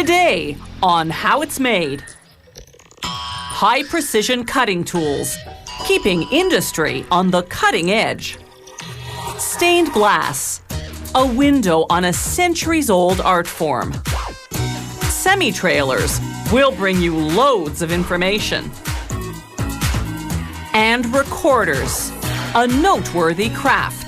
Today on How It's Made. High-precision cutting tools, keeping industry on the cutting edge. Stained glass, a window on a centuries-old art form. Semi-trailers will bring you loads of information. And recorders, a noteworthy craft.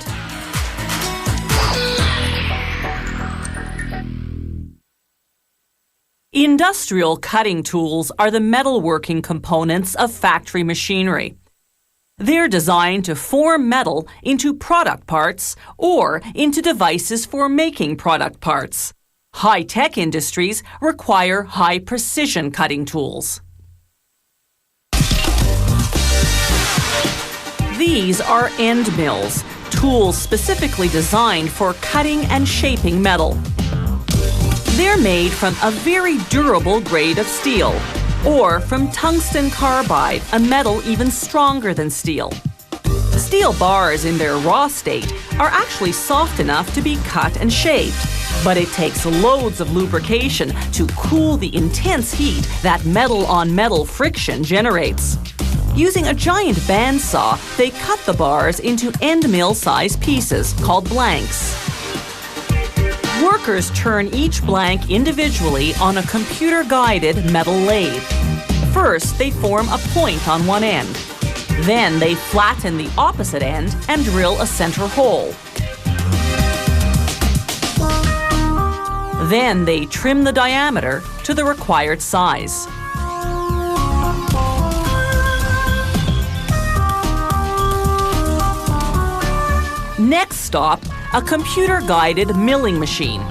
Industrial cutting tools are the metalworking components of factory machinery. They're designed to form metal into product parts or into devices for making product parts. High-tech industries require high-precision cutting tools. These are end mills, tools specifically designed for cutting and shaping metal. They're made from a very durable grade of steel, or from tungsten carbide, a metal even stronger than steel. Steel bars in their raw state are actually soft enough to be cut and shaped, but it takes loads of lubrication to cool the intense heat that metal-on-metal friction generates. Using a giant bandsaw, they cut the bars into end mill-sized pieces called blanks. Workers turn each blank individually on a computer-guided metal lathe. First, they form a point on one end. Then they flatten the opposite end and drill a center hole. Then they trim the diameter to the required size. Next stop, a computer-guided milling machine.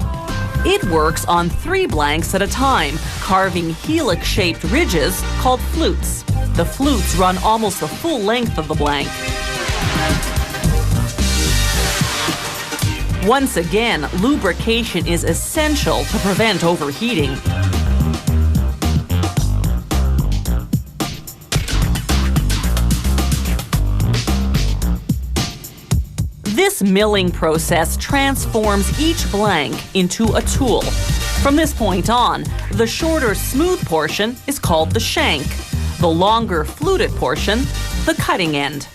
It works on 3 blanks at a time, carving helix-shaped ridges called flutes. The flutes run almost the full length of the blank. Once again, lubrication is essential to prevent overheating. This milling process transforms each blank into a tool. From this point on, the shorter smooth portion is called the shank, the longer fluted portion, the cutting end.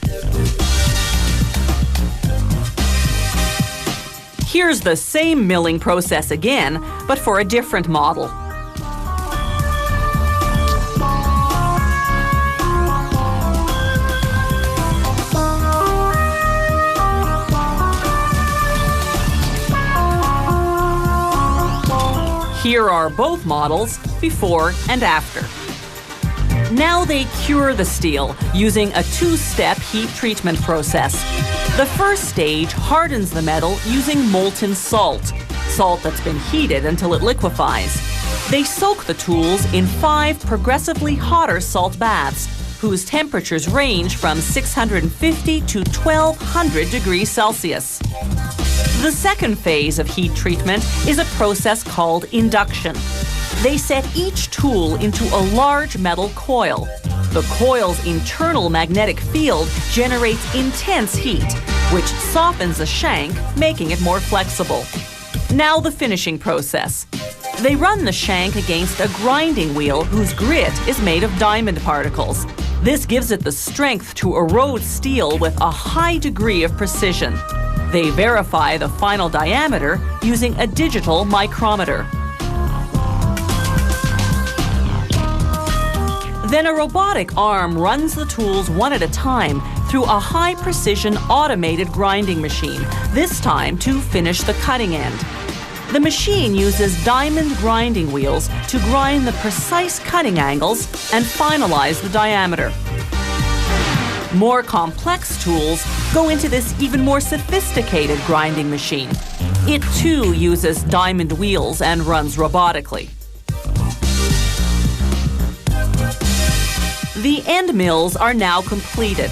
Here's the same milling process again, but for a different model. Here are both models, before and after. Now they cure the steel using a 2-step heat treatment process. The first stage hardens the metal using molten salt that's been heated until it liquefies. They soak the tools in 5 progressively hotter salt baths, whose temperatures range from 650 to 1200 degrees Celsius. The second phase of heat treatment is a process called induction. They set each tool into a large metal coil. The coil's internal magnetic field generates intense heat, which softens the shank, making it more flexible. Now the finishing process. They run the shank against a grinding wheel whose grit is made of diamond particles. This gives it the strength to erode steel with a high degree of precision. They verify the final diameter using a digital micrometer. Then a robotic arm runs the tools one at a time through a high-precision automated grinding machine, this time to finish the cutting end. The machine uses diamond grinding wheels to grind the precise cutting angles and finalize the diameter. More complex tools go into this even more sophisticated grinding machine. It too uses diamond wheels and runs robotically. The end mills are now completed.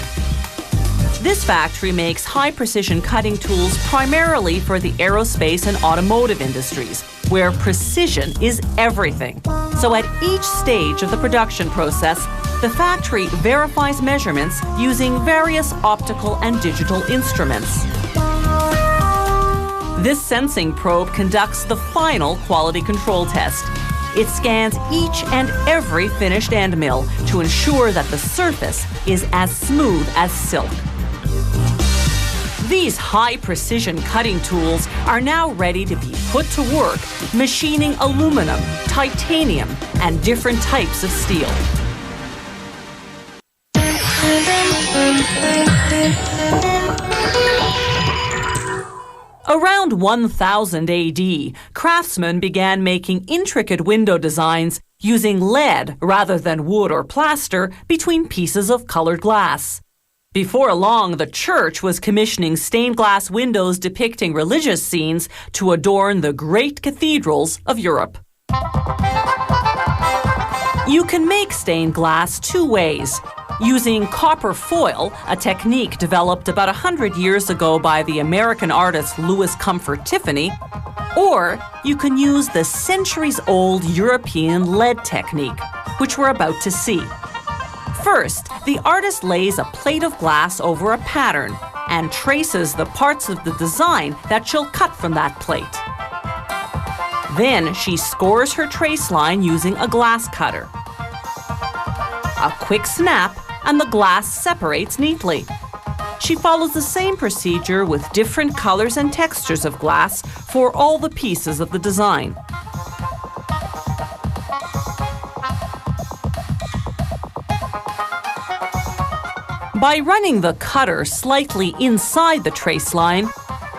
This factory makes high-precision cutting tools primarily for the aerospace and automotive industries, where precision is everything. So at each stage of the production process, the factory verifies measurements using various optical and digital instruments. This sensing probe conducts the final quality control test. It scans each and every finished end mill to ensure that the surface is as smooth as silk. These high-precision cutting tools are now ready to be put to work machining aluminum, titanium, and different types of steel. Around 1000 AD, craftsmen began making intricate window designs using lead rather than wood or plaster between pieces of colored glass. Before long, the church was commissioning stained glass windows depicting religious scenes to adorn the great cathedrals of Europe. You can make stained glass two ways. Using copper foil, a technique developed about 100 years ago by the American artist Louis Comfort Tiffany, or you can use the centuries-old European lead technique, which we're about to see. First, the artist lays a plate of glass over a pattern and traces the parts of the design that she'll cut from that plate. Then she scores her trace line using a glass cutter. A quick snap, and the glass separates neatly. She follows the same procedure with different colors and textures of glass for all the pieces of the design. By running the cutter slightly inside the trace line,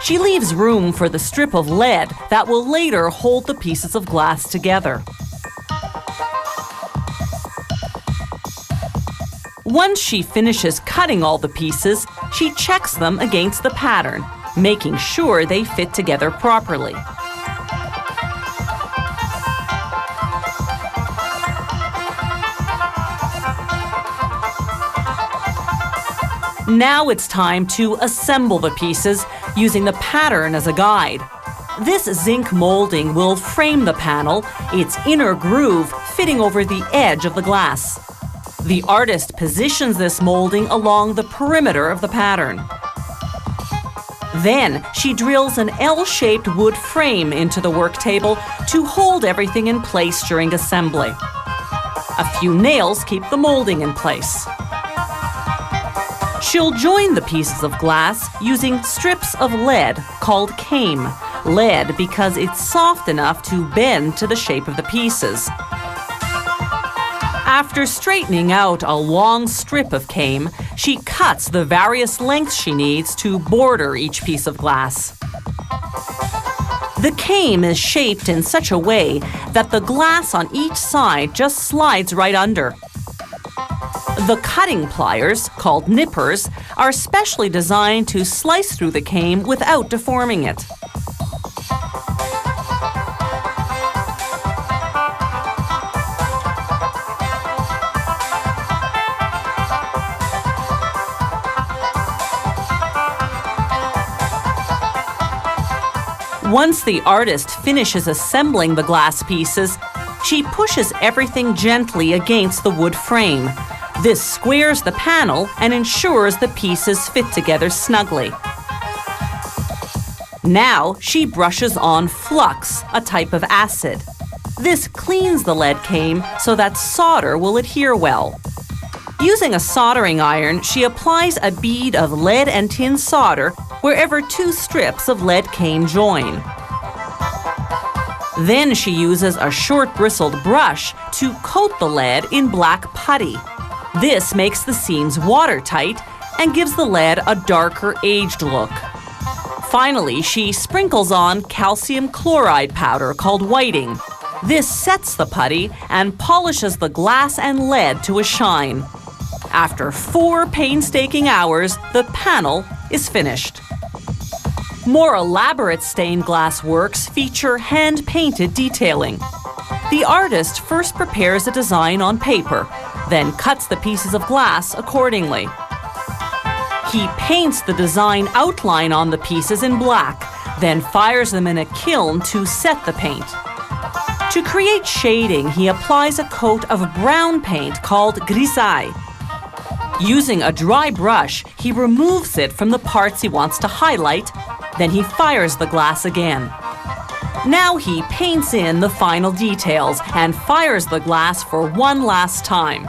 she leaves room for the strip of lead that will later hold the pieces of glass together. Once she finishes cutting all the pieces, she checks them against the pattern, making sure they fit together properly. Now it's time to assemble the pieces using the pattern as a guide. This zinc molding will frame the panel, its inner groove fitting over the edge of the glass. The artist positions this molding along the perimeter of the pattern. Then she drills an L-shaped wood frame into the work table to hold everything in place during assembly. A few nails keep the molding in place. She'll join the pieces of glass using strips of lead called came. Lead because it's soft enough to bend to the shape of the pieces. After straightening out a long strip of came, she cuts the various lengths she needs to border each piece of glass. The came is shaped in such a way that the glass on each side just slides right under. The cutting pliers, called nippers, are specially designed to slice through the came without deforming it. Once the artist finishes assembling the glass pieces, she pushes everything gently against the wood frame. This squares the panel and ensures the pieces fit together snugly. Now she brushes on flux, a type of acid. This cleans the lead came so that solder will adhere well. Using a soldering iron, she applies a bead of lead and tin solder wherever two strips of lead came join. Then she uses a short bristled brush to coat the lead in black putty. This makes the seams watertight and gives the lead a darker, aged look. Finally, she sprinkles on calcium chloride powder called whiting. This sets the putty and polishes the glass and lead to a shine. After 4 painstaking hours, the panel is finished. More elaborate stained glass works feature hand-painted detailing. The artist first prepares a design on paper, then cuts the pieces of glass accordingly. He paints the design outline on the pieces in black, then fires them in a kiln to set the paint. To create shading, he applies a coat of brown paint called grisaille. Using a dry brush, he removes it from the parts he wants to highlight, then he fires the glass again. Now he paints in the final details and fires the glass for one last time.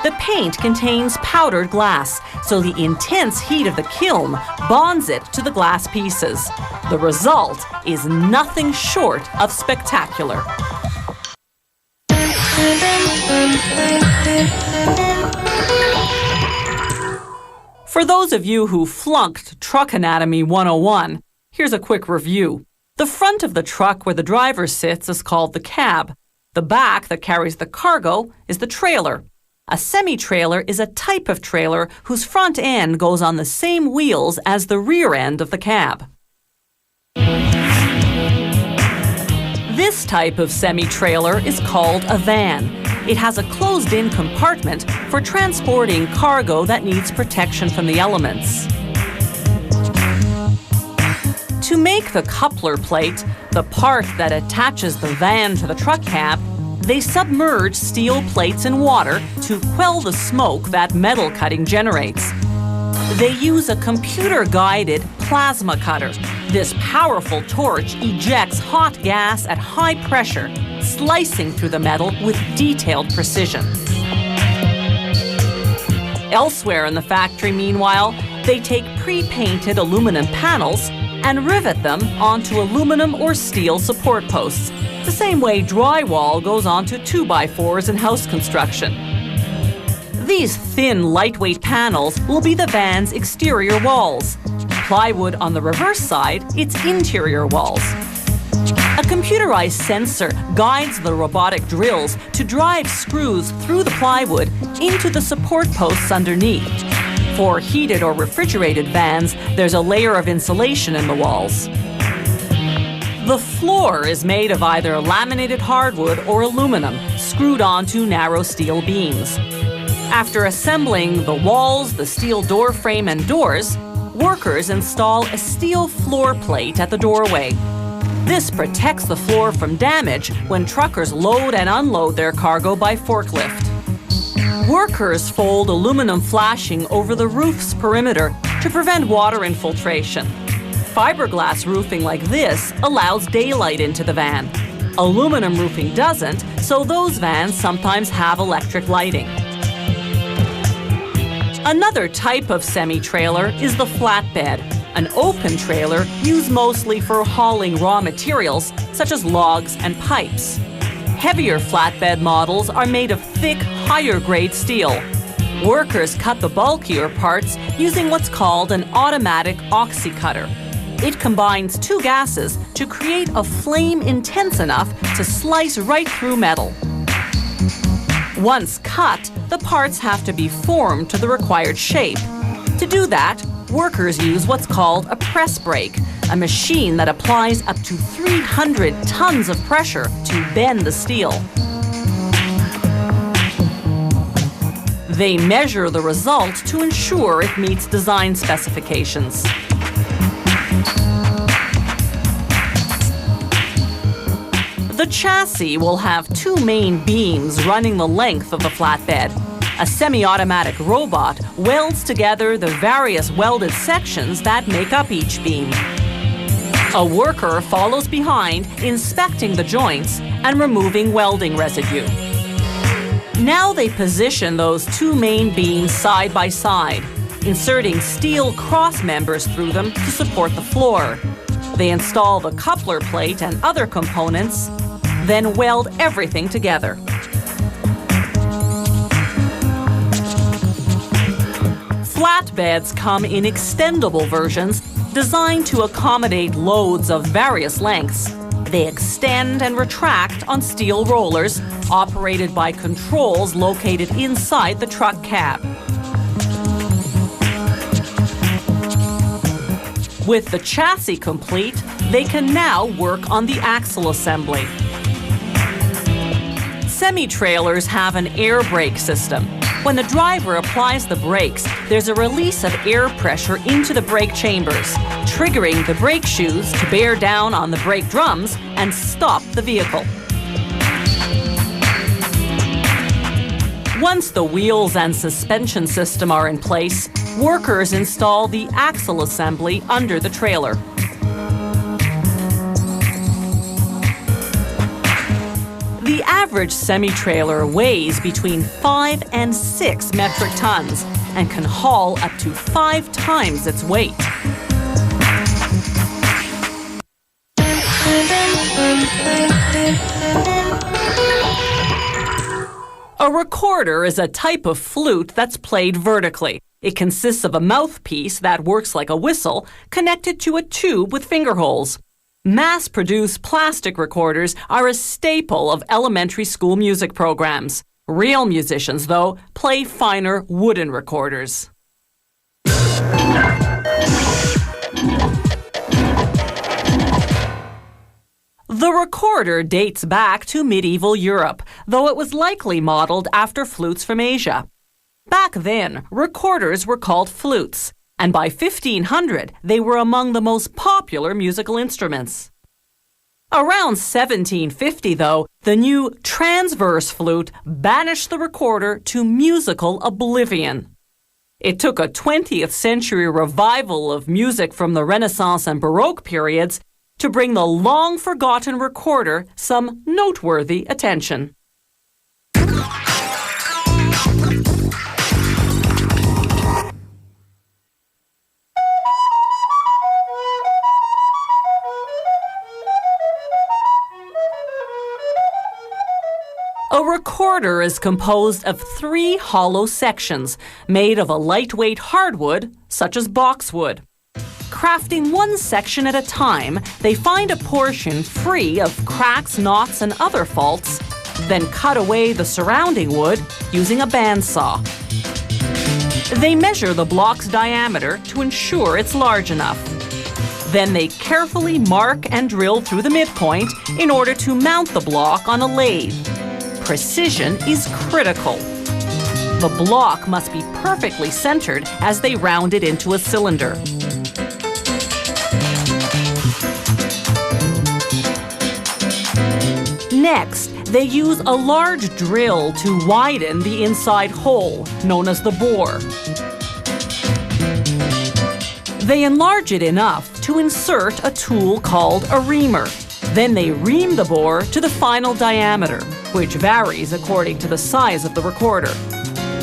The paint contains powdered glass, so the intense heat of the kiln bonds it to the glass pieces. The result is nothing short of spectacular. For those of you who flunked Truck Anatomy 101, here's a quick review. The front of the truck where the driver sits is called the cab. The back that carries the cargo is the trailer. A semi-trailer is a type of trailer whose front end goes on the same wheels as the rear end of the cab. This type of semi-trailer is called a van. It has a closed-in compartment for transporting cargo that needs protection from the elements. To make the coupler plate, the part that attaches the van to the truck cab, they submerge steel plates in water to quell the smoke that metal cutting generates. They use a computer-guided plasma cutter. This powerful torch ejects hot gas at high pressure, slicing through the metal with detailed precision. Elsewhere in the factory, meanwhile, they take pre-painted aluminum panels and rivet them onto aluminum or steel support posts, the same way drywall goes onto 2x4s in house construction. These thin, lightweight panels will be the van's exterior walls. Plywood on the reverse side, its interior walls. A computerized sensor guides the robotic drills to drive screws through the plywood into the support posts underneath. For heated or refrigerated vans, there's a layer of insulation in the walls. The floor is made of either laminated hardwood or aluminum, screwed onto narrow steel beams. After assembling the walls, the steel door frame, and doors, workers install a steel floor plate at the doorway. This protects the floor from damage when truckers load and unload their cargo by forklift. Workers fold aluminum flashing over the roof's perimeter to prevent water infiltration. Fiberglass roofing like this allows daylight into the van. Aluminum roofing doesn't, so those vans sometimes have electric lighting. Another type of semi-trailer is the flatbed, an open trailer used mostly for hauling raw materials such as logs and pipes. Heavier flatbed models are made of thick, higher-grade steel. Workers cut the bulkier parts using what's called an automatic oxycutter. It combines two gases to create a flame intense enough to slice right through metal. Once cut, the parts have to be formed to the required shape. To do that, workers use what's called a press brake, a machine that applies up to 300 tons of pressure to bend the steel. They measure the result to ensure it meets design specifications. The chassis will have two main beams running the length of the flatbed. A semi-automatic robot welds together the various welded sections that make up each beam. A worker follows behind, inspecting the joints and removing welding residue. Now they position those two main beams side by side, inserting steel cross members through them to support the floor. They install the coupler plate and other components, then weld everything together. Flatbeds come in extendable versions designed to accommodate loads of various lengths. They extend and retract on steel rollers operated by controls located inside the truck cab. With the chassis complete, they can now work on the axle assembly. Semi-trailers have an air brake system. When the driver applies the brakes, there's a release of air pressure into the brake chambers, triggering the brake shoes to bear down on the brake drums and stop the vehicle. Once the wheels and suspension system are in place, workers install the axle assembly under the trailer. The average semi-trailer weighs between 5 and 6 metric tons and can haul up to 5 times its weight. A recorder is a type of flute that's played vertically. It consists of a mouthpiece that works like a whistle connected to a tube with finger holes. Mass-produced plastic recorders are a staple of elementary school music programs. Real musicians, though, play finer wooden recorders. The recorder dates back to medieval Europe, though it was likely modeled after flutes from Asia. Back then, recorders were called flutes, and by 1500, they were among the most popular musical instruments. Around 1750, though, the new transverse flute banished the recorder to musical oblivion. It took a 20th century revival of music from the Renaissance and Baroque periods to bring the long-forgotten recorder some noteworthy attention. A recorder is composed of 3 hollow sections made of a lightweight hardwood, such as boxwood. Crafting one section at a time, they find a portion free of cracks, knots, and other faults, then cut away the surrounding wood using a bandsaw. They measure the block's diameter to ensure it's large enough. Then they carefully mark and drill through the midpoint in order to mount the block on a lathe. Precision is critical. The block must be perfectly centered as they round it into a cylinder. Next, they use a large drill to widen the inside hole, known as the bore. They enlarge it enough to insert a tool called a reamer. Then they ream the bore to the final diameter, which varies according to the size of the recorder.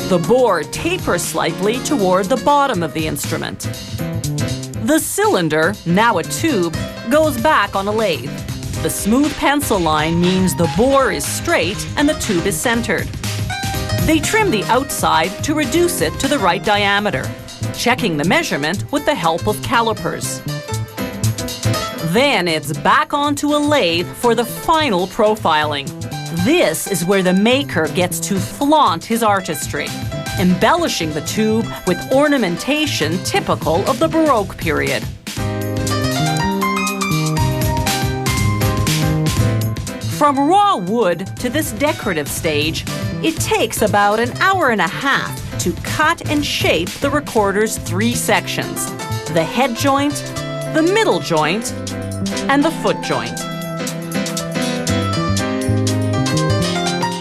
The bore tapers slightly toward the bottom of the instrument. The cylinder, now a tube, goes back on a lathe. The smooth pencil line means the bore is straight and the tube is centered. They trim the outside to reduce it to the right diameter, checking the measurement with the help of calipers. Then it's back onto a lathe for the final profiling. This is where the maker gets to flaunt his artistry, embellishing the tube with ornamentation typical of the Baroque period. From raw wood to this decorative stage, it takes about an hour and a half to cut and shape the recorder's 3 sections: the head joint, the middle joint, and the foot joint.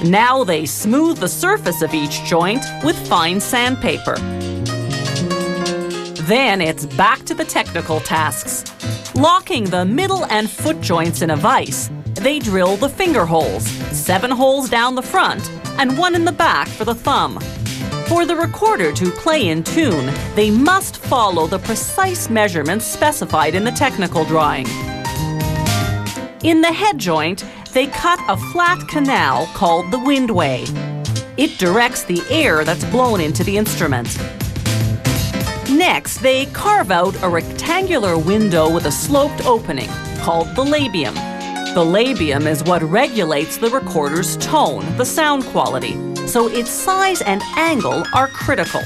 Now they smooth the surface of each joint with fine sandpaper. Then it's back to the technical tasks. Locking the middle and foot joints in a vise, they drill the finger holes, 7 holes down the front and 1 in the back for the thumb. For the recorder to play in tune, they must follow the precise measurements specified in the technical drawing. In the head joint, they cut a flat canal called the windway. It directs the air that's blown into the instrument. Next, they carve out a rectangular window with a sloped opening called the labium. The labium is what regulates the recorder's tone, the sound quality, so its size and angle are critical.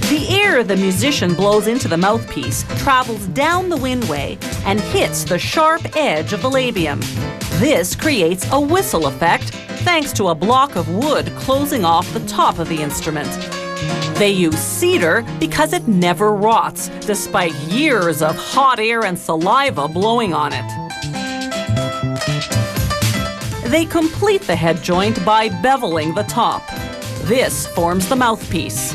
The air the musician blows into the mouthpiece travels down the windway and hits the sharp edge of the labium. This creates a whistle effect thanks to a block of wood closing off the top of the instrument. They use cedar because it never rots, despite years of hot air and saliva blowing on it. They complete the head joint by beveling the top. This forms the mouthpiece.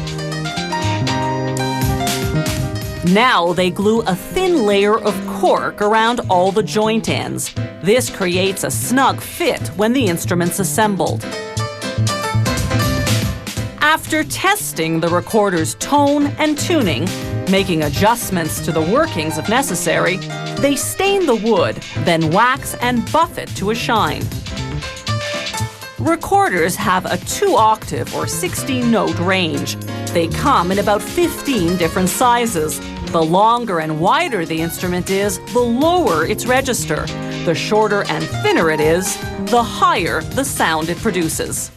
Now they glue a thin layer of cork around all the joint ends. This creates a snug fit when the instrument's assembled. After testing the recorder's tone and tuning, making adjustments to the workings if necessary, they stain the wood, then wax and buff it to a shine. Recorders have a 2-octave or 16-note range. They come in about 15 different sizes. The longer and wider the instrument is, the lower its register. The shorter and thinner it is, the higher the sound it produces.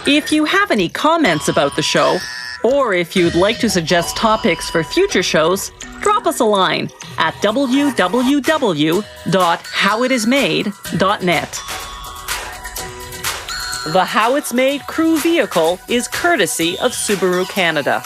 If you have any comments about the show, or if you'd like to suggest topics for future shows, drop us a line at www.howitismade.net. The How It's Made crew vehicle is courtesy of Subaru Canada.